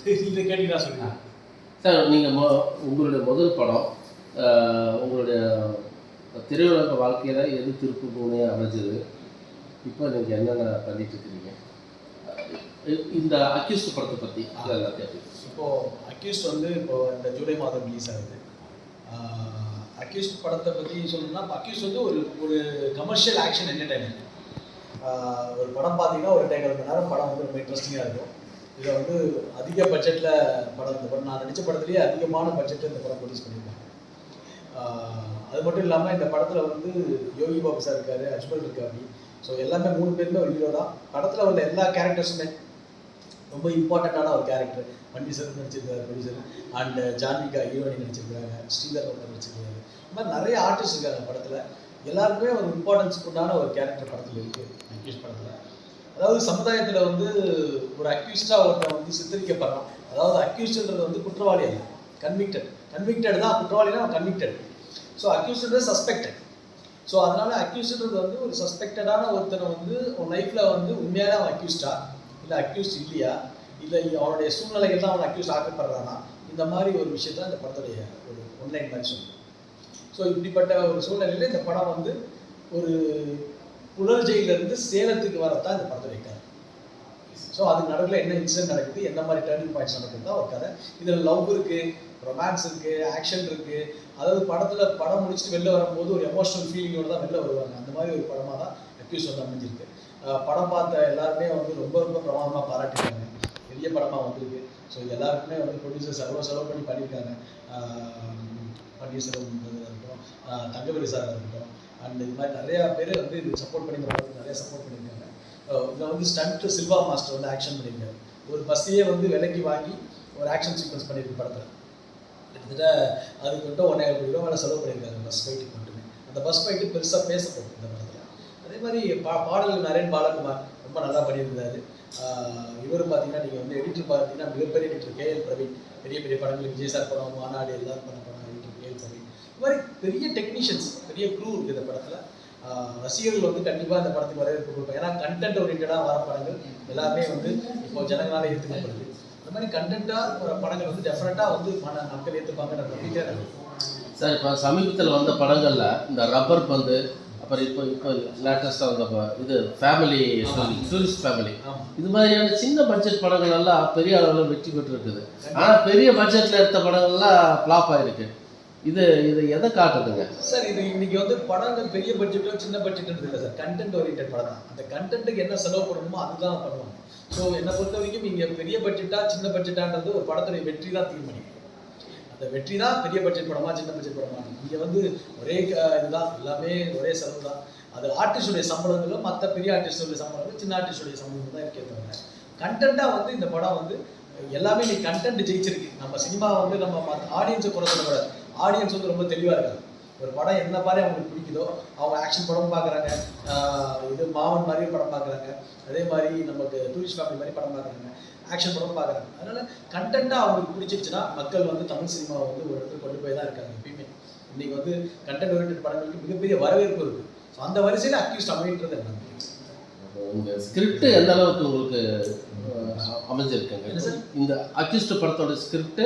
இதை கேட்டீங்கன்னா சொல்லுங்கள் சார். நீங்கள் உங்களுடைய முதல் படம் உங்களுடைய திரையுலக வாழ்க்கையில் எது திருப்பு முனையாக அமைஞ்சது? இப்போ நீங்கள் என்னென்ன பண்ணிட்டு இருக்கிறீங்க? இந்த அக்யூஸ்ட் படத்தை பற்றி எல்லாத்தையும். இப்போது அக்யூஸ்ட் வந்து இப்போது இந்த ஜூலை மாதம் ரிலீஸ் ஆகுது. அக்யூஸ்ட் படத்தை பற்றி சொல்லணும்னா அக்யூஸ்ட் வந்து ஒரு கமர்ஷியல் ஆக்ஷன் என்டர்டைன்மெண்ட். ஒரு படம் பார்த்தீங்கன்னா ஒரு 2.5 மணி நேரம் படம் வந்து ரொம்ப இன்ட்ரெஸ்டிங்காக இருக்கும். இதில் வந்து அதிக பட்ஜெட்டில் படம், இந்த படம் நான் நடித்த படத்துலேயே அதிகமான பட்ஜெட்டில் இந்த படம் ப்ரொடியூஸ் பண்ணியிருக்காங்க. அது மட்டும் இல்லாமல் இந்த படத்தில் வந்து யோகி பாபு சார் இருக்காரு, அஜ்மல் இருக்காரு. ஸோ எல்லாமே 3 பேருமே ஒரு ஹீரோ தான். படத்தில் உள்ள எல்லா கேரக்டர்ஸுமே ரொம்ப இம்பார்ட்டண்ட்டான ஒரு கேரக்டர். பன்னீர்செல்வம் நடிச்சிருக்காரு ப்ரொடியூசர், அண்ட் ஜான்விகா ஹீரோயினி நடிச்சிருக்காங்க, ஸ்ரீதர் நடிச்சிருக்காரு. இந்த மாதிரி நிறைய ஆர்டிஸ்ட் இருக்காங்க படத்தில். எல்லாருக்குமே ஒரு இம்பார்ட்டன்ஸ் கொண்டான ஒரு கேரக்டர் படத்தில் இருக்குது அக்யூஸ்ட் படத்தில். அதாவது சமுதாயத்தில் வந்து ஒரு அக்யூஸ்டாக ஒருத்தன் வந்து சித்தரிக்கப்படுறான். அதாவது அக்யூஸ்டுன்றது வந்து குற்றவாளி அல்ல, கன்விக்டட் தான். குற்றவாளினா அவன் கன்விக்டட். ஸோ அக்யூஸ்டுன்றது சஸ்பெக்டட். ஸோ அதனால் அக்யூஸ்டுன்றது வந்து ஒரு சஸ்பெக்டடான ஒருத்தனை வந்து உன் லைஃப்பில் வந்து உண்மையான அவன் அக்யூஸ்டா இல்லை அக்யூஸ்ட் இல்லையா, இல்லை அவனுடைய சூழ்நிலைகள் தான் அவன் அக்யூஸ்ட் ஆக்கப்படுறானா, இந்த மாதிரி ஒரு விஷயத்தான் இந்த படத்துடைய ஒரு ஒன்லைன் மாதிரி சொல்லுது. ஸோ இப்படிப்பட்ட ஒரு சூழ்நிலையில் இந்த படம் வந்து ஒரு புழல் ஜெயிலிருந்து சேலத்துக்கு வரத்தான் இந்த படத்துடைய கதை. ஸோ அதுக்கு நடுவில் என்ன இன்சிடென்ட் நடக்குது, எந்த மாதிரி டேர்னிங் பாயிண்ட்ஸ் நடக்குது தான் ஒரு கதை. இதில் லவ் இருக்குது, ரொமான்ஸ் இருக்குது, ஆக்ஷன் இருக்குது. அதாவது படம் முடிச்சுட்டு வெளில வரும்போது ஒரு எமோஷனல் ஃபீலிங்கோடு தான் வெளில வருவாங்க. அந்த மாதிரி ஒரு படமாக தான் அக்யூஸ் வந்து அமைஞ்சிருக்கு. படம் பார்த்த எல்லாருமே வந்து ரொம்ப ரொம்ப பிரமாதமாக பாராட்டிருக்காங்க. பெரிய படமாக வந்திருக்கு. ஸோ இது எல்லாருக்குமே வந்து ப்ரொடியூசர்ஸ் எவ்வளோ செலவு பண்ணி பண்ணியிருக்காங்க. பன்னீர்செல்வம் இருக்கட்டும், தங்கவேலு சார் இருக்கட்டும், அண்ட் இது மாதிரி நிறையா பேர் வந்து இது சப்போர்ட் பண்ணி நிறையா சப்போர்ட் பண்ணியிருக்காங்க. இதில் வந்து ஸ்டண்ட் சில்வா மாஸ்டர் வந்து ஆக்ஷன் பண்ணியிருக்காரு. ஒரு பஸ்ஸையே வந்து விலைக்கு வாங்கி ஒரு ஆக்ஷன் சீக்வன்ஸ் பண்ணியிருக்கு படத்தில். கிட்டத்தட்ட அதுக்கு மட்டும் 1.5 கோடி ரூபா மேலே செலவு பண்ணியிருக்காங்க பஸ் ஃபைட்டுக்கு மட்டுமே. அந்த பஸ் ஃபைட்டு பெருசாக பேசப்படும் இந்த படத்தில். அதே மாதிரி பாடல்கள் நரேன் பாலகுமார் ரொம்ப நல்லா பண்ணியிருந்தாரு. இவர் பார்த்தீங்கன்னா நீங்கள் வந்து எடிட்டர் பார்த்தீங்கன்னா மிகப்பெரிய எடிட்டர் கேஎல் பிரவீன். பெரிய பெரிய படங்களுக்கு விஜய் சார் படம், மாநாடு எல்லாரும் பண்ண படம் எடிட்டர் கேஎல் பிரவீன். இது மாதிரி பெரிய டெக்னீஷியன்ஸ், பெரிய க்ரூ இருக்குது இந்த படத்தில். ரசிகர்கள் வந்து கண்டிப்பாக இந்த படத்துக்கு வரவேற்பு கொடுப்போம். ஏன்னா கண்டென்ட் ஓரியன்டாக வர படங்கள் எல்லாமே வந்து இப்போ ஜனங்களால் ஏற்றுக்கப்படுது. அந்த மாதிரி கண்டென்ட்டாக வர படங்கள் வந்து டெஃபினட்டாக வந்து மக்கள் ஏற்றுப்பாங்கன்ற நம்பிக்கை இருக்குது சார். இப்போ சமீபத்தில் வந்த படங்களில் இந்த ரப்பர் பந்து, அப்புறம் இப்போ லேட்டஸ்ட்டாக வந்த இது ஃபேமிலி ஸ்டோரி, டூரிஸ்ட் ஃபேமிலி, இது மாதிரியான சின்ன பட்ஜெட் படங்கள் எல்லாம் பெரிய அளவில் வெற்றி பெற்று இருக்குது. ஆனால் பெரிய பட்ஜெட்டில் எடுத்த படங்கள்லாம் ஃப்ளாப் ஆகிருக்கு. இது எதை காட்டுதுங்க சார்? இது இன்னைக்கு வந்து படங்கள் பெரிய பட்ஜெட்டோ சின்ன பட்ஜெட்ன்றது இல்லை சார், கண்டென்ட் ஓரியன்ட் படம் தான். அந்த கண்டென்ட்டுக்கு என்ன செலவு பண்ணணுமோ அதுதான் பண்ணுவாங்க. ஸோ என்னை பொறுத்த வரைக்கும் இங்கே பெரிய பட்ஜெட்டா சின்ன பட்ஜெட்டான்றது ஒரு படத்துடைய வெற்றி தான் தீர்மானிக்கும். அந்த வெற்றி தான் பெரிய பட்ஜெட் படமா சின்ன பட்ஜெட் படமா. இங்கே வந்து ஒரே இதுதான், எல்லாமே ஒரே செலவு தான். அது ஆர்டிஸ்டுடைய சம்பளங்களும் மற்ற பெரிய ஆர்டிஸ்டுடைய சம்பளங்களும் சின்ன ஆர்டிஸ்டுடைய சம்பளம் தான் இருக்கே தவிர கண்டென்ட்டாக வந்து இந்த படம் வந்து எல்லாமே நீ கண்டென்ட் ஜெயிச்சிருக்கு. நம்ம சினிமா வந்து நம்ம ஆடியன்ஸை குறை சொல்லக்கூடாது. ஆடியன்ஸ் வந்து ரொம்ப தெளிவாக இருக்காங்க. ஒரு படம் என்ன மாதிரி அவங்களுக்கு பிடிக்குதோ அவங்க ஆக்ஷன் படம் பார்க்குறாங்க, இது மாவன் மாதிரி படம் பார்க்குறாங்க, அதே மாதிரி நமக்கு டூரிஸ்ட் ஃபேமிலி மாதிரி படம் பார்க்குறாங்க, ஆக்ஷன் படம் பார்க்குறாங்க. அதனால் கண்டென்ட்டாக அவங்களுக்கு பிடிச்சிருச்சுன்னா மக்கள் வந்து தமிழ் சினிமாவை வந்து ஒரு இடத்துல கொண்டு போய் தான் இருக்காங்க எப்பயுமே. இன்றைக்கி வந்து கண்டென்ட் ஓரியன்ட் படங்களுக்கு மிகப்பெரிய வரவேற்பு இருக்குது. ஸோ அந்த வரிசையில் அக்யூஸ்ட் அமைன்றது என்ன? உங்கள் ஸ்கிரிப்ட் எந்த அளவுக்கு உங்களுக்கு அமைஞ்சிருக்குங்க? இந்த அக்யூஸ்ட் படத்தோட ஸ்கிரிப்ட்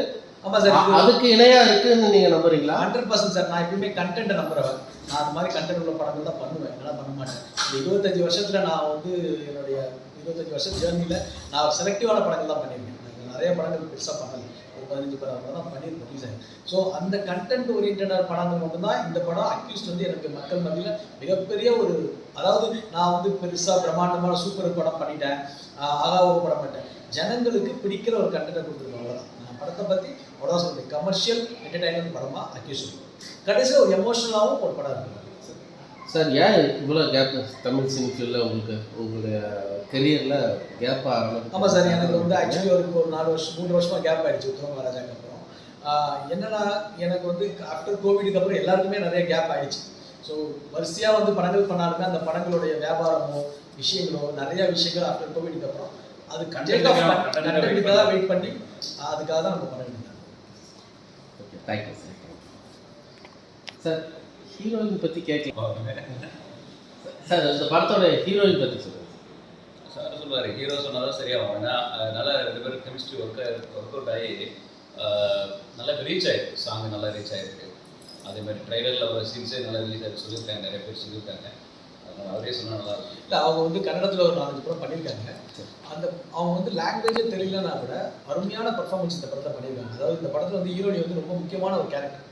ஆமாம் சார், அதுக்கு இணையாக இருக்குன்னு நீங்கள் நம்புறீங்களா? 100% சார். நான் எப்பயுமே கண்டென்ட்டை நம்புறேன். நான் அது மாதிரி கண்டென்ட் உள்ள படங்கள் தான் பண்ணுவேன், என்னால் பண்ண மாட்டேன். இந்த 25 வருஷத்தில் நான் வந்து என்னுடைய 25 வருஷம் ஜேர்னியில் நான் செலக்டிவான படங்கள் தான் பண்ணியிருக்கேன். நான் நிறைய படங்கள் பெருசாக பண்ணலை, ஒரு 15 படம் தான் பண்ணியிருக்கேன் சார். ஸோ அந்த கண்டென்ட் ஓரியன்டான படங்கள் மட்டும்தான் இந்த படம் அக்யூஸ்ட் வந்து எனக்கு மக்கள் மத்தியில் மிகப்பெரிய ஒரு, அதாவது நான் வந்து பெருசாக பிரம்மாண்டமான சூப்பர் படம் பண்ணிட்டேன், ஆகாவோ படம் பண்ணிட்டேன், ஜனங்களுக்கு பிடிக்கிற ஒரு கண்டென்ட்டை கொடுத்துருக்கேன். அவ்வளோதான் நான் படத்தை பற்றி அவ்வளோதான் சொல்லுவேன். கமர்ஷியல் என்டர்டைன்மெண்ட் படமாக அக்யூஸ்ட், கடைசியில் ஒரு எமோஷனலாகவும் ஒரு படம் இருக்குது சார். ஏன் இவ்வளோ கேப் தமிழ் சினிஃபீல்டில் உங்களுடைய கெரியரில் கேப்பாக ஆரம்பிச்சு? ஆமாம் சார், எனக்கு வந்து ஆக்சுவலி ஒரு 3 வருஷமாக கேப் ஆகிடுச்சு உத்தம ராஜாக்கு அப்புறம். என்னென்னா எனக்கு வந்து ஆஃப்டர் கோவிடுக்கு அப்புறம் எல்லாருக்குமே நிறைய கேப் ஆகிடுச்சு. ஸோ வரிசையாக வந்து படங்கள் பண்ணாலுமே அந்த படங்களுடைய வியாபாரமோ விஷயங்களோ நிறைய விஷயங்கள் ஆஃப்டர் கோவிடுக்கு அப்புறம் அது கண்டென்ட்டுக்காக தான் வெயிட் பண்ணி அதுக்காக தான் நம்ம பண்ண வேண்டியது. Okay, thank you sir. Sir, heroine பற்றி கேட்கலாம் சார். இந்த படத்தோட ஹீரோயின் பற்றி சொல்லுங்கள். சார் சொல்லுவார் ஹீரோ சொன்னாலும் சரியாகும். ஏன்னா அதனால் 2 பேரும் கெமிஸ்ட்ரி ஒர்க் அவுட் ஆகி நல்லா ரீச் ஆகிருக்கு. சாங் நல்லா ரீச் ஆகிருக்கு. அதேமாதிரி ட்ரைலரில் ஒரு சீன்ஸே நல்லா ரிலீஸ் ஆகிருக்கு சொல்லியிருக்காங்க, நிறைய பேர் சொல்லியிருக்காங்க. அதனால் அவரே சொன்னால் நல்லாயிருக்கும். இல்லை அவங்க வந்து கன்னடத்தில் ஒரு 4 படம் பண்ணியிருக்காங்க. அந்த அவங்க வந்து லாங்குவேஜே தெரியலனா கூட அருமையான பர்ஃபார்மன்ஸ் இந்த படத்தில் பண்ணியிருக்காங்க. அதாவது இந்த படத்தில் வந்து ஹீரோனி வந்து ரொம்ப முக்கியமான ஒரு கேரக்டர்.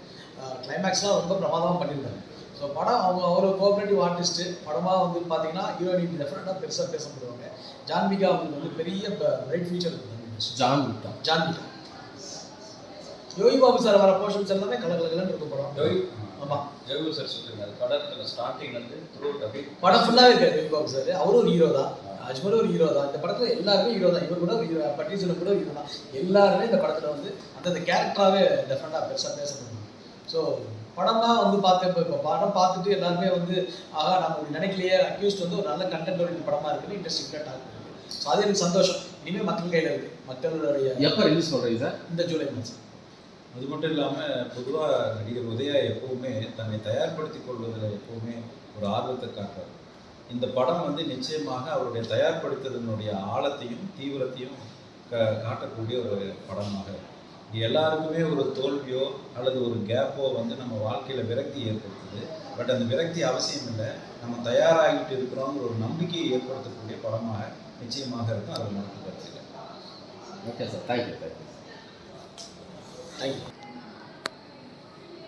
கிளைமேக்ஸ்லாம் ரொம்ப பிரமாதமாக பண்ணியிருக்காங்க. ஸோ படம் அவங்க ஒரு கோஆப்ரேட்டிவ் ஆர்டிஸ்ட்டு. படமாக வந்து பார்த்தீங்கன்னா ஹீரோனி டெஃபினட்டாக பெருசாக பேசப்படுவாங்க. ஜான்விகா அவங்களுக்கு வந்து பெரிய பிரைட் ஃபியூச்சர் இருக்குது. ஜான்விகா யோகி பாபு சார் வர போர்ஷன்ஸ் எல்லாமே கலகலன்னு இருக்கும் படம். ஆமாம், யோகி சார் சொல்லியிருக்காரு படத்தில் ஸ்டார்டிங் வந்து படம் ஃபுல்லாகவே இருக்காரு யோகி பாபு சார். அவரும் ஒரு ஹீரோ தான், அஜ்மலும் ஒரு ஹீரோ தான். இந்த படத்தில் எல்லாருமே ஹீரோ தான். இவர் கூட ஒரு ஹீரோ, பட்டீசன் கூட ஹீரோ தான். எல்லாருமே இந்த படத்தில் வந்து அந்த கேரக்டராகவே டெஃபினட்டாக பெருசாக பேசப்படுவாங்க. ஸோ படம்லாம் வந்து இப்போ படம் பார்த்துட்டு எல்லாருமே வந்து ஆகா நம்ம நினைக்கலையே, அக்யூஸ்ட் வந்து ஒரு நல்ல கண்டென்ட் ஓரியன்ட் படமாக இருக்குன்னு இண்டஸ்ட்ரி டாக் இருக்குது. ஸோ அது எனக்கு சந்தோஷம். இனிமேல் மக்கள் கையில் இருக்குது. மக்களுடைய எப்போ ரிலீஸ் சொல்கிறீங்க சார்? இந்த ஜூலை மாதம். அது மட்டும் இல்லாமல் பொதுவாக நடிகர் உதயா எப்போவுமே தன்னை தயார்படுத்திக் கொள்வதில் எப்போவுமே ஒரு ஆர்வத்தை காட்டுறார். இந்த படம் வந்து நிச்சயமாக அவருடைய தயார்படுத்துவதனுடைய ஆழத்தையும் தீவிரத்தையும் காட்டக்கூடிய ஒரு படமாக. எல்லாருக்குமே ஒரு தோல்வியோ அல்லது ஒரு கேப்போ வந்து நம்ம வாழ்க்கையில் விரக்தி ஏற்படுத்துது. பட் அந்த விரக்தி அவசியம் இல்லை. நம்ம தயாராகிட்டு இருக்கிறோங்கிற ஒரு நம்பிக்கையை ஏற்படுத்தக்கூடிய படமாக நிச்சயமாக இருக்கும். அதை நமக்கு கருத்தில். Okay sir, thank you. Thank you.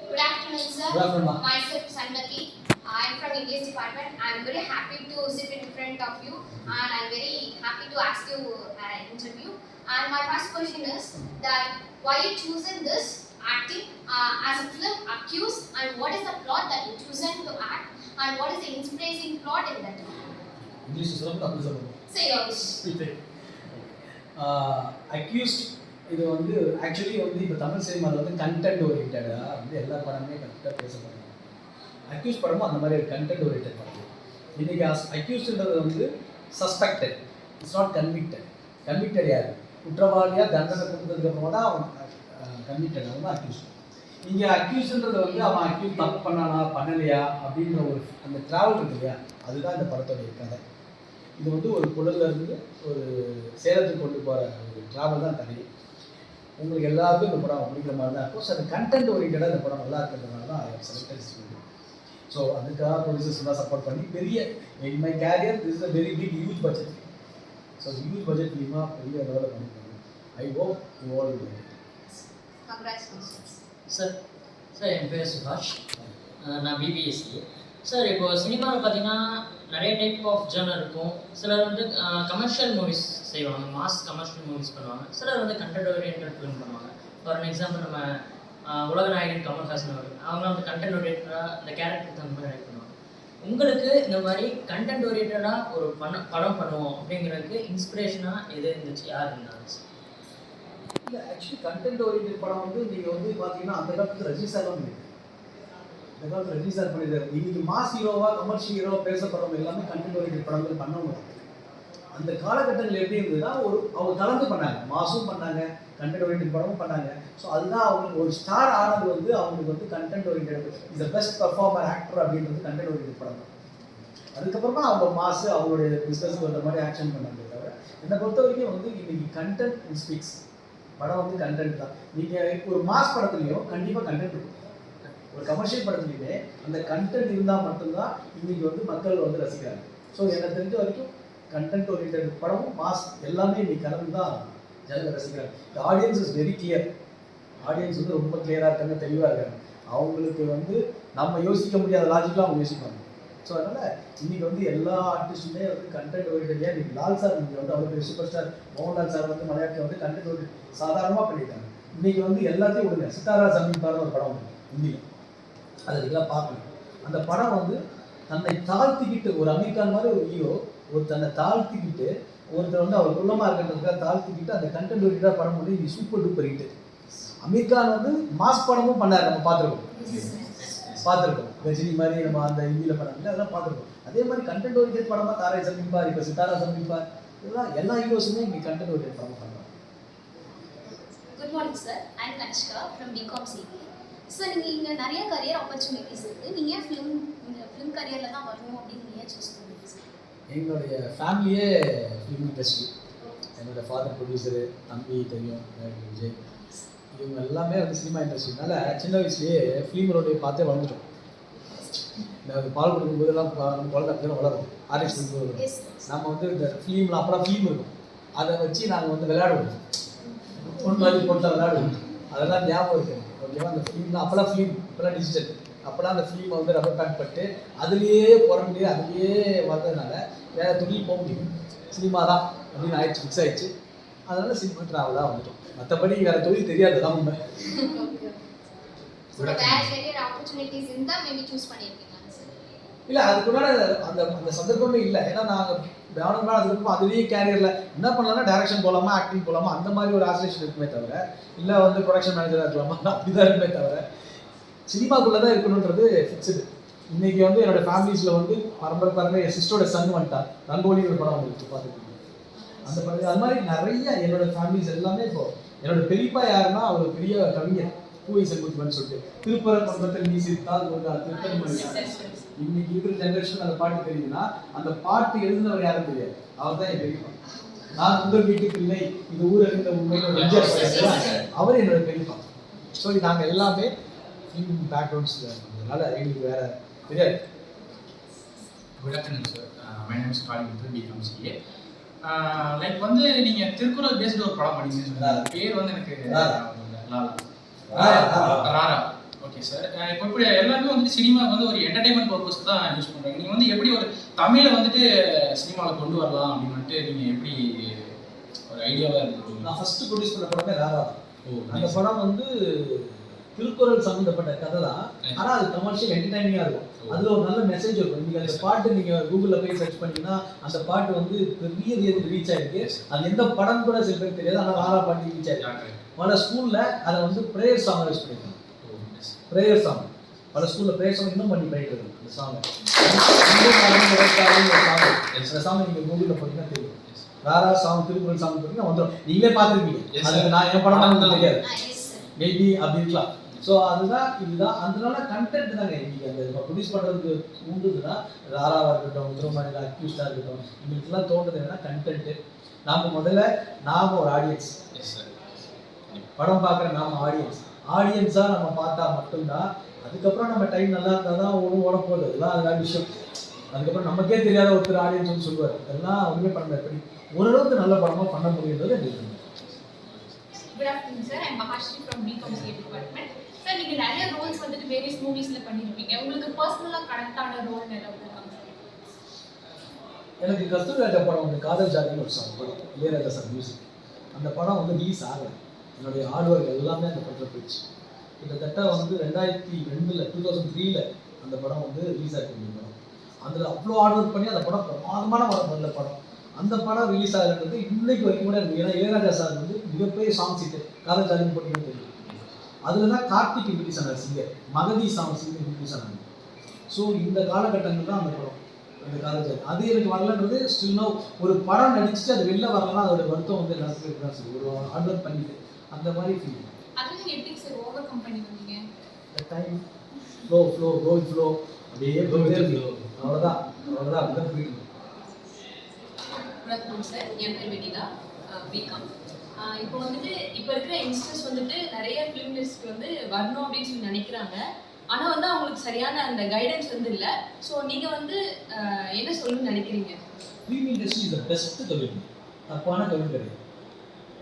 Good afternoon, sir. Good afternoon. Myself Sandati. I am from English department. I am very happy to sit in front of you, and I am very happy to ask you an interview. And my first question is that why you chosen this acting as a film Accused, and what is the plot that you chosen to act, and what is the inspiration plot in that? English is not Tamil. Say yours. Accused இது வந்து actually வந்து இப்போ தமிழ் சினிமாவில் வந்து content ஓரியன்டாக வந்து எல்லா படமே கரெக்டாக பேசப்படுறாங்க. அக்யூஸ் படமும் அந்த மாதிரி ஒரு கண்டென்ட் ஓரியன்ட் படம். இன்றைக்கி அக்யூஸ்ன்றது வந்து suspected, it's not convicted. Convicted யார்? குற்றவாளியாக தண்டனை கொடுத்ததுக்கப்புறமா தான் அவன் கன்விக்டட், அவன் தான் அக்யூஸ். இங்கே அக்யூஸ்ன்றது வந்து அவன் அக்யூஸ் தப்பு பண்ணானா பண்ணலையா அப்படின்ற ஒரு அந்த ட்ராவல் இருக்கு இல்லையா, அதுதான் இந்த படத்தோடைய கதை. இது வந்து ஒரு குடல்லேருந்து ஒரு சேலத்துக்கு கொண்டு போகிற ஒரு ட்ராவல் தான் கதை. உங்களுக்கு எல்லாருக்கும் இந்த படம் அப்படிங்கிற மாதிரி தான் இருக்கும். ஸோ அந்த கண்டென்ட் ஓரியன்டாக இந்த படம் நல்லா இருக்கிறதுனால தான் ஐ செலக்டட். ஸோ அதுக்காக ப்ரொடியூசர்ஸ் தான் சப்போர்ட் பண்ணி பெரிய in my career this is a very big huge budget. So huge budget ஃபிலிமாக பெரிய லெவலில் பண்ணியிருக்காங்க. I hope you all will do it. Congratulations. Sir என் பேர் சுபாஷ், நான் பிபிஎஸ்சி. சார் இப்போ சினிமாவில் பார்த்தீங்கன்னா நிறைய டைப் ஆஃப் ஜானர் இருக்கும். சிலர் வந்து கமர்ஷியல் மூவிஸ் செய்வாங்க, மாஸ் கமர்ஷியல் மூவிஸ் பண்ணுவாங்க. சிலர் வந்து கண்டென்ட் ஓரியன்ட் ஃபிலிம் பண்ணுவாங்க. ஃபார் அன் எக்ஸாம்பிள் நம்ம உலகநாயகன் கமல்ஹாசன் அவர்கள், அவங்க வந்து கண்டென்ட் ஓரியன்டாக இந்த கேரக்டருக்கு தகுந்த மாதிரி ரைட் பண்ணுவாங்க. உங்களுக்கு இந்த மாதிரி கண்டென்ட் ஓரியன்டாக ஒரு படம் பண்ணுவோம் அப்படிங்கிறதுக்கு இன்ஸ்பிரேஷனாக எது இருந்துச்சு, யார் இருந்தாங்க? இல்லை ஆக்சுவலி கண்டென்ட் ஓரியன்ட் படம் வந்து நீங்கள் வந்து பார்த்தீங்கன்னா அந்த காலத்தில் ரஜினி சார் தான் பண்ணியிருக்காரு. இந்த காலத்தில் ரஜினி சார் பண்ணியிருக்காரு. இன்னைக்கு மாஸ் ஹீரோவாக கமர்ஷியல் ஹீரோவாக பேசப்படுறவங்க எல்லாமே கண்டென்ட் ஓரியன்ட் படங்கள் பண்ணவங்க. அந்த காலகட்டங்கள் எப்படி இருந்ததுன்னா அவங்க கலந்து பண்ணாங்க, மாஸும் பண்ணாங்க, கண்டென்ட் ஓரியன்ட் படமும் பண்ணாங்க. ஸோ அதுதான் அவங்களுக்கு ஒரு ஸ்டார் ஆனது வந்து அவங்களுக்கு வந்து content oriented is the best performer actor அப்படின்றது கண்டென்ட் ஓரியன்ட் படம் தான். அதுக்கப்புறமா அவங்க மாசு அவங்களுடைய பிஸ்னஸ்க்கு வந்த மாதிரி ஆக்ஷன் பண்ணாங்க. தவிர என்னை பொறுத்த வரைக்கும் வந்து இன்னைக்கு கண்டென்ட் ஸ்பீக்ஸ். படம் வந்து கண்டென்ட் தான். நீங்கள் ஒரு மாஸ் படத்துலையும் கண்டிப்பாக கண்டென்ட் இருக்கும். ஒரு கமர்ஷியல் படத்துலையுமே அந்த கண்டென்ட் இருந்தால் மட்டும்தான் இன்றைக்கி வந்து மக்கள் வந்து ரசிக்கிறாங்க. ஸோ எனக்கு தெரிஞ்ச வரைக்கும் கண்டென்ட் ஓரியன்ட் படமும் மாஸ் எல்லாமே இன்னைக்கு கலந்து தான் ஜனங்க ரசிக்கிறாங்க. இந்த audience is very clear. Audience வந்து ரொம்ப கிளியராக இருக்காங்க, தெளிவாக இருக்காங்க. அவங்களுக்கு வந்து நம்ம யோசிக்க முடியாத லாஜிக்கெலாம் அவங்க யோசிப்பாங்க. ஸோ அதனால் இன்றைக்கி வந்து எல்லா ஆர்டிஸ்ட்டுமே வந்து கண்டென்ட் ஓரியன்டாக இன்றைக்கி லால் சார் நீங்கள் வந்து அவ்வளோ பெரிய சூப்பர் ஸ்டார் மோகன்லால் சார் வந்து மலையாளத்தில் வந்து கண்டென்ட் ஓரியன்ட் சாதாரணமாக பண்ணிட்டாங்க. இன்றைக்கி வந்து எல்லாத்தையும் விடுங்க. சித்தாரா சமீபார்னு ஒரு படம் வந்து இந்தியில் அதை நீங்களாம் பார்க்கணும். அந்த படம் வந்து தன்னை தாழ்த்திக்கிட்டு ஒரு அமீர் கான் மாதிரி ஒரு ஹீரோ ஒரு தன்னை தாழ்த்திக்கிட்டு ஒருத்தர் வந்து அவர் குள்ளமாக இருக்கிறதுக்காக தாழ்த்திக்கிட்டு அந்த கண்டென்ட் ஓரியன்டாக படம் பண்ணி இது super duper hit. Aamir Khan வந்து மாஸ் படமும் பண்ணார், நம்ம பார்த்துருக்கோம். ரஜினி மாதிரி நம்ம அந்த ஹிந்தியில் படம் அதெல்லாம் பார்த்துருக்கோம். அதே மாதிரி கண்டென்ட் ஓரியன்ட் படமாக தாரை சமீபார், இப்போ சித்தாரா சமீபார், இதெல்லாம் எல்லா ஹீரோஸுமே இங்கே கண்டென்ட் ஓரியன்ட் படம் பண்ணுறாங்க. Good morning, sir. I am Kanishka from BCom CA. Sir நீங்கள் இங்கே நிறைய கரியர் ஆப்பர்ச்சுனிட்டிஸ் இருக்குது. நீங்கள் ஃபிலிம் கரியரில் தான் வரணும் அப்படின்னு நீங்கள் சூஸ் பண்ணுவீங்க சார்? என்னுடைய ஃபேமிலியே ஃபிலிம் இண்டஸ்ட்ரி. என்னோட ஃபாதர் ப்ரொடியூசரு, தம்பி தெரியும் விஜய், இவங்க எல்லாமே வந்து சினிமா இண்டஸ்ட்ரினால சின்ன வயசுலேயே ஃபிலிம் ரோடையை பார்த்தே வளர்ந்துட்டோம். இந்த பால் கொடுக்கும்போதெல்லாம் நம்ம குழந்தை அப்படி தான் வளரும். ஆர்டிஸ்ட் கொடுக்கும்போது நம்ம வந்து இந்த ஃபிலிமில் அப்புறம் ஃபிலிம் இருக்கும், அதை வச்சு நாங்கள் வந்து விளையாடுவோம், பொண்ணு மாதிரி பொண்ணை விளையாடுவோம். அதெல்லாம் ஞாபகம் இருக்குது. ஓகேவா? அந்த ஃபிலிம்லாம் அப்போல்லாம் ஃபிலிம், இப்போல்லாம் டிஜிட்டல். அப்போல்லாம் அந்த ஃபிலிமை வந்து ரப்பர் பேண்ட் பட்டு அதுலேயே பிறந்து அதுலேயே வந்ததுனால வேறு தொழில் போக முடியும், சினிமா தான் அப்படின்னு ஆயிடுச்சு, ஃபிக்ஸ் ஆயிடுச்சு. அதனால சினிமா ட்ராவலாக வந்துட்டோம். மற்றபடி வேறு தொழில் தெரியாது, தான் உண்மை. வேற கரியர் ஆப்பர்ச்சுனிட்டிஸ் இருந்தா மேபி சூஸ் பண்ணிருக்கீங்க சார்? இல்லை, அதுக்குள்ளார அந்த அந்த சந்தர்ப்பமே இல்லை. ஏன்னா நாங்கள் கவனமாக அதுக்கு அதுலேயே கேரியரில் என்ன பண்ணலாம்னா டைரக்ஷன் போகலாமா, ஆக்டிங் போகலாமா, அந்த மாதிரி ஒரு ஆசோசியேஷன் இருக்குமே தவிர, இல்லை வந்து ப்ரொடக்ஷன் மேனேஜராக இருக்கலாமா, அப்படி தான் இருக்குமே தவிர சினிமாக்குள்ளே தான் இருக்கணுன்றது ஃபிக்ஸ்டு. இன்றைக்கி வந்து என்னோட ஃபேமிலிஸில் வந்து பரம்பரை என் சிஸ்டரோட சன் வந்துட்டார், ரங்கோலி ஒரு படம் வந்துருக்கு பார்த்துருக்கீங்க. அந்த படம் அது மாதிரி நிறைய என்னோட ஃபேமிலிஸ் எல்லாமே இப்போ என்னோட பெரியப்பா யாருன்னா அவர் பெரிய கவிஞர் பூவை செல்வத்துவன் சொல்லிட்டு திருப்பரங்குன்றத்தில் நீ சிரித்தால் திருப்பதி. இன்னைக்கு இருக்கிற ஜெனரேஷன் அந்த பாட்டு தெரியுதுன்னா அந்த பாட்டு எழுதினவர் யாரும் தெரியாது, அவர் தான் என் பெரியப்பா. நான் உங்கள் வீட்டுக்கு இல்லை இது ஊர் அறிந்த உண்மையில அவர் என்னோட பெரியப்பா. ஸோ நாங்கள் எல்லாமே ஃபிலிம் பேக்ரவுண்ட்ஸ் அதனால எங்களுக்கு வேற தெரியாது. Good afternoon sir, my name is calling with BCom CA. Like வந்து நீங்கள் திருக்குறள் பேஸ்டு ஒரு படம் பண்ணீங்கன்னு பேர் வந்து எனக்கு ராரா. ஓகே சார், இப்போ இப்படி எல்லாருமே வந்துட்டு சினிமா வந்து ஒரு என்டர்டைன்மெண்ட் பர்பஸ்க்கு தான் யூஸ் பண்ணுறாங்க. நீங்கள் வந்து எப்படி ஒரு தமிழை வந்துட்டு சினிமாவில் கொண்டு வரலாம் அப்படின்னு நீங்கள் எப்படி ஒரு ஐடியாவாக இருக்கு? நான் ஃபர்ஸ்ட் ப்ரொடியூஸ் பண்ண படமே ராரா. அந்த படம் வந்து திருக்குறள் சம்மந்தப்பட்ட கதை தான், ஆனால் அது கமர்ஷியல் என்டர்டைனிங்காக இருக்கும். அதில் ஒரு நல்ல மெசேஜ் இருக்கும். நீங்கள் அந்த பாட்டு நீங்கள் கூகுளில் போய் சர்ச் பண்ணிங்கன்னா அந்த பாட்டு வந்து பெரிய ரீச் ஆகிருக்கு. அது எந்த படம் கூட சில பேர் தெரியாது, ஆனால் ராரா பாட்டு ரீச் ஆகிருக்கு. பல ஸ்கூலில் அதை வந்து ப்ரேயர் சாங் யூஸ் பண்ணியிருக்காங்க. ப்ரேயர் சாங் பல ஸ்கூலில் ப்ரேயர் சாங் இன்னும் பண்ணி பண்ணிட்டு இருக்கு. அந்த சாங் அந்த சாங் நீங்கள் கூகுளில் போட்டிங்கன்னா தெரியும். ராரா சாங் திருக்குறள் சாங் போட்டிங்கன்னா வந்துடும், நீங்களே பார்த்துருப்பீங்க. அதுக்கு நான் என் படம் தெரியாது, மேபி அப்படி இருக்கலாம். ஸோ அதுதான் இதுதான். அதனால கண்டென்ட் தாங்க இன்னைக்கு அந்த ப்ரொடியூஸ் பண்ணுறதுக்கு உண்டுதுன்னா ராராவாக இருக்கட்டும், உத்தரமாநில அக்யூஸ்டாக இருக்கட்டும், எங்களுக்குலாம் தோன்றது என்னன்னா கண்டென்ட்டு. நாம் ஒரு ஆடியன்ஸ், படம் பார்க்குற நாம் ஆடியன்ஸாக நம்ம பார்த்தா மட்டும்தான். அதுக்கப்புறம் நம்ம டைம் நல்லா இருந்தால் தான் ஓட போகுது, அதெல்லாம் அதுதான் விஷயம். அதுக்கப்புறம் நமக்கே தெரியாத ஒருத்தர் ஆடியன்ஸ் வந்து சொல்லுவார், அதெல்லாம் ஒன்றுமே பண்ண முடியாது. எப்படி ஓரளவுக்கு நல்ல படமாக பண்ண முடியுன்றது எங்களுக்கு. Good afternoon sir, I'm Mahashri from BCom CA department. Sir, நீங்க நிறைய ரோல்ஸ் வந்துட்டு வேரியஸ் மூவிஸ்ல பண்ணிருப்பீங்க. உங்களுக்கு பர்சனலா கனெக்டான ரோல் ஏதாவது இருக்காங்க? எனக்கு கஸ்தூரிராஜா படம் வந்து காதல் ஜாதின்னு ஒரு சாங் படம், இளையராஜா சார் மியூசிக். அந்த படம் வந்து ரிலீஸ் ஆகலை. என்னுடைய ஹார்ட் ஒர்க் எல்லாமே அந்த படத்தில் போயிடுச்சு. கிட்டத்தட்ட வந்து 2003 அந்த படம் வந்து ரிலீஸ் ஆகிருக்க படம். அதில் அவ்வளோ ஹார்ட் ஒர்க் பண்ணி அந்த படம் பிரமாதமான நல்ல படம். அந்த படம் ரிலீஸ் ஆகிறது இன்னைக்கு வரைக்கும் கூட இருக்குது. ஏன்னா இளையராஜா சார் வந்து மிகப்பெரிய சாங் சீட்டு காதல் ஜாதின்னு போட்டிங்கன்னு தெரியும். அதில் தான் கார்த்திக் இன்ட்ரடியூஸ் ஆனார் singer, Mahathi song singer introduce ஆனாங்க. ஸோ இந்த காலகட்டங்கள் தான் அந்த படம், அந்த காதல் ஜாதி. அது எனக்கு வரலன்றது ஸ்டில் நோ. ஒரு படம் நடிச்சுட்டு அது வெளில வரலன்னா அதோட வருத்தம் வந்து எல்லாத்துக்கும் தான் சரி, ஒரு ஹார்ட் ஒர்க் பண்ணிட்டு அந்த மாதிரி ஃபீல். அதுல எப்படி சார் ஓவர் கம் பண்ணி வந்தீங்க? டைம் ஃப்ளோ அப்படியே போயிட்டே இருக்கு. அவ்வளோதான் அப்படிதான் போயிட்டு. வணக்கம் சார், என் பேர் வெனிதா, பிகாம். இப்போ வந்துட்டு இப்போ இருக்கிற யங்ஸ்டர்ஸ் வந்துட்டு நிறைய ஃபிலிம் இண்டஸ்ட்ரி வந்து வரணும் அப்படின்னு சொல்லி நினைக்கிறாங்க. ஆனால் வந்து அவங்களுக்கு சரியான அந்த கைடன்ஸ் வந்து இல்லை. ஸோ நீங்கள் வந்து என்ன சொல்லணும்னு நினைக்கிறீங்க? Film industry is the best தொழில், தப்பான தொழில் கிடையாது.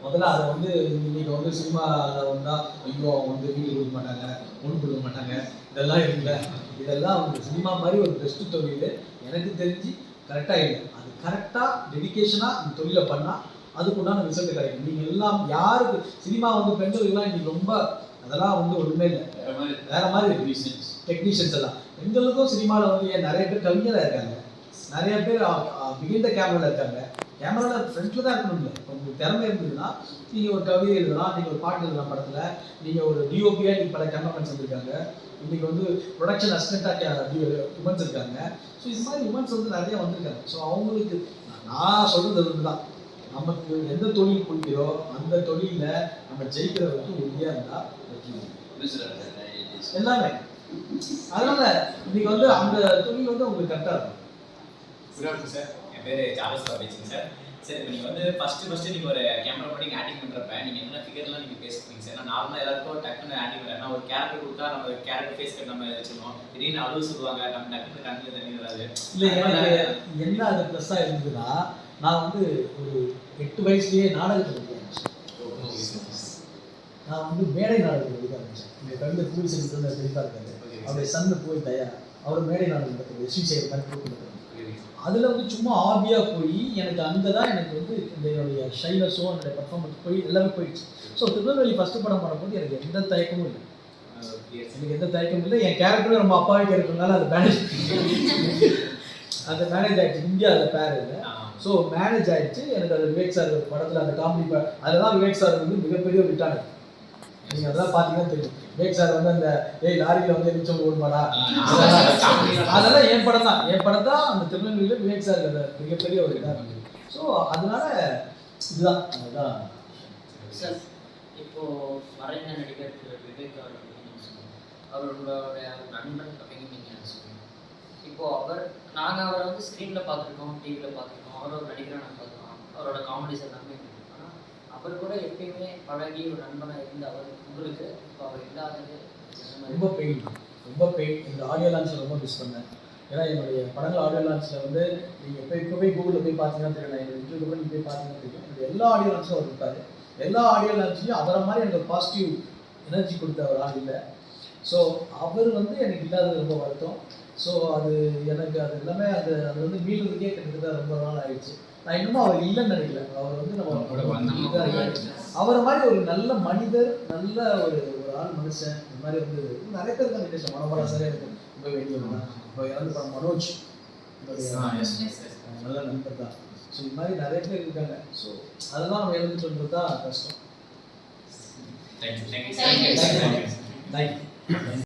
முதல்ல அதை வந்து இன்னைக்கு வந்து சினிமாவில் வந்தால் ஐயோ அவங்க வந்து வீடு கொடுக்க மாட்டாங்க, ஒன்று கொடுக்க மாட்டாங்க, இதெல்லாம் இருக்குல்ல. இதெல்லாம் வந்து சினிமா மாதிரி ஒரு பெஸ்ட்டு தொழில் எனக்கு தெரிஞ்சு கரெக்டாக இல்லை. அது கரெக்டாக டெடிக்கேஷனாக அந்த தொழிலை பண்ணால் அதுக்குண்டான ரிசல்ட் கிடைக்கும். நீங்கள் எல்லாம் யாருக்கு சினிமா வந்து பெண்களுக்கெல்லாம் இன்னைக்கு ரொம்ப அதெல்லாம் வந்து ஒன்றுமே இல்லை, வேற மாதிரி டெக்னீஷியன்ஸ் எல்லாம். பெண்களுக்கும் சினிமாவில் வந்து ஏன் நிறைய பேர் கவிஞராக இருக்காங்க, நிறைய பேர் பிகிந்த கேமராவில் இருக்காங்க. கேமராவில் ஃப்ரண்ட்டில் தான் இருக்கணும். இல்லை உங்களுக்கு திறமை இருந்ததுன்னா நீங்கள் ஒரு கவிதை எழுதலாம், நீங்கள் ஒரு பாட்டு எழுதலாம் படத்தில், நீங்கள் ஒரு டிஓபியாக நீங்கள் பல கேமராமேன்ஸ் வந்துருக்காங்க. இன்றைக்கி வந்து ப்ரொடக்ஷன் அசிஸ்டண்ட்டாக உமன்ஸ் இருக்காங்க. ஸோ இது மாதிரி உமன்ஸ் வந்து நிறைய வந்திருக்காங்க. ஸோ அவங்களுக்கு நான் சொல்கிறது வந்து தான், நமக்கு எந்த தொழில் பிடிக்கிறோ அந்த தொழிலில் நம்ம ஜெயிக்கிறதுக்கு உறுதியாக இருந்தால் எல்லாமே. அதனால் இன்றைக்கி வந்து அந்த தொழில் வந்து உங்களுக்கு கரெக்டாக இருக்கும். சார், என் பேர் சார்லஸ் பாபேச்சிங் சார். சார் இப்போ நீங்கள் வந்து ஃபஸ்ட்டு நீங்கள் ஒரு கேமரா பண்ணி ஆக்டிங் பண்ணுறப்ப நீங்கள் என்னென்ன ஃபிகர்லாம் நீங்கள் பேசுவீங்க சார்? ஏன்னா நார்மலாக எல்லாருக்கும் டக்குன்னு ஆக்டிங் பண்ணா ஒரு கேரக்டர் கொடுத்தா நம்ம கேரக்டர் ஃபேஸ் கட் நம்ம வச்சுக்கணும். திடீர்னு அழுவு சொல்லுவாங்க, நம்ம டக்குன்னு கண்ணில் தண்ணி வராது. இல்லை, எனக்கு என்ன அது ப்ளஸ்ஸாக இருந்ததுன்னா, நான் வந்து ஒரு 8 வயசுலேயே நாடகத்தில் இருக்க ஆரம்பிச்சேன். நான் வந்து மேடை நாடகத்தில் இருக்க ஆரம்பிச்சேன். இங்கே கவிதை கூலி செலுத்த தெளிவாக இருக்காரு, அவருடைய சன்னு போய் தயா அவர் மேடை நாடகம் நடக்குது, எஸ்வி சேகர் மாதிரி கூப்பிட்டு. அதில் வந்து சும்மா ஆபியாக போய் எனக்கு அங்கே தான் எனக்கு வந்து இந்த என்னுடைய ஷைனஸோ என்னுடைய பர்ஃபார்மன்ஸ் போய் எல்லாமே போயிடுச்சு. ஸோ திருநெல்வேலி ஃபஸ்ட்டு படம் பண்ணும்போது எனக்கு எந்த தயக்கமும் இல்லை. எனக்கு எந்த தயக்கமும் இல்லை. என் கேரக்டரும் ரொம்ப அப்பாவி கேரக்டர்னால அது மேனேஜ் அந்த மேனேஜ் ஆகிடுச்சு. இந்தியா அதில் பேர் இல்லை. ஸோ மேனேஜ் ஆகிடுச்சு. எனக்கு அது விவேக் சார் படத்தில் அந்த காமெடி அதெல்லாம் விவேக் சார் வந்து மிகப்பெரிய விட்டாங்க. நீங்கள் அதெல்லாம் பார்த்தீங்கன்னா தெரியும். விவேக் சார் வந்து அந்த லாரியில் வந்து நிமிஷம் ஓடுமாடா, அதெல்லாம் என் படம் தான். என் படம் தான் அந்த திருநெல்வேலியில் விவேக் சார் அந்த மிகப்பெரிய ஒரு இதாக இருந்தது. ஸோ அதனால இதுதான் அதுதான் சார். இப்போது மறைந்த நடிகர் விவேக் அவர்களுடைய நண்பன் அப்படின்னு நீங்கள் சொல்லுங்கள். இப்போது நாங்கள் அவரை வந்து ஸ்க்ரீனில் பார்த்துருக்கோம், டிவியில் பார்த்துருக்கோம், அவரோட நடிகரை நாங்கள் பார்த்துருக்கோம், அவரோட காமெடிஸ் எல்லாமே. ஆனால் அவர் கூட எப்பயுமே பழகி ஒரு நண்பனாக இருந்து அவர் உங்களுக்கு இப்போ அவர் இல்லாதது ரொம்ப பெயின். இந்த ஆடியோ லான்ச்சில் ரொம்ப மிஸ் பண்ணேன். ஏன்னா என்னுடைய படங்கள் ஆடியோ லான்ச்சில் வந்து நீங்கள் இப்போ போய் கூகுளில் போய் பார்த்தீங்கன்னா தெரியும், என்னோட இன்டர்வியூ கூட நீங்கள் போய் பார்த்தீங்கன்னா தெரியும். என்னுடைய எல்லா ஆடியோ லான்ச்சும் அவர் இருப்பார். எல்லா ஆடியோ லான்ச்லையும் அவரை மாதிரி எனக்கு பாசிட்டிவ் எனர்ஜி கொடுத்த ஒரு ஆள் இல்லை. ஸோ அவர் வந்து எனக்கு இல்லாதது ரொம்ப வருத்தம். ஸோ அது எனக்கு அது எல்லாமே அது வந்து மீளுறதுக்கே கிட்டத்தட்ட ரொம்ப நாள் ஆயிடுச்சு. நான் இன்னமும் அவர் இல்லைன்னு நினைக்கல. அவர் வந்து நம்ம அவரை மாதிரி ஒரு நல்ல மனிதர், நல்ல ஒரு ஆள் மனுஷன், இந்த மாதிரி வந்து நிறைய பேர் தான் நினைச்சேன். மனோபலா சரியாக இருக்கு ரொம்ப வேண்டியவங்க. இப்போ இறந்து போன மனோஜ் நல்ல நண்பர் தான். ஸோ இது மாதிரி நிறைய பேர் இருக்காங்க. ஸோ அதெல்லாம் நம்ம எழுந்து சொல்றது தான் கஷ்டம். தேங்க்யூ.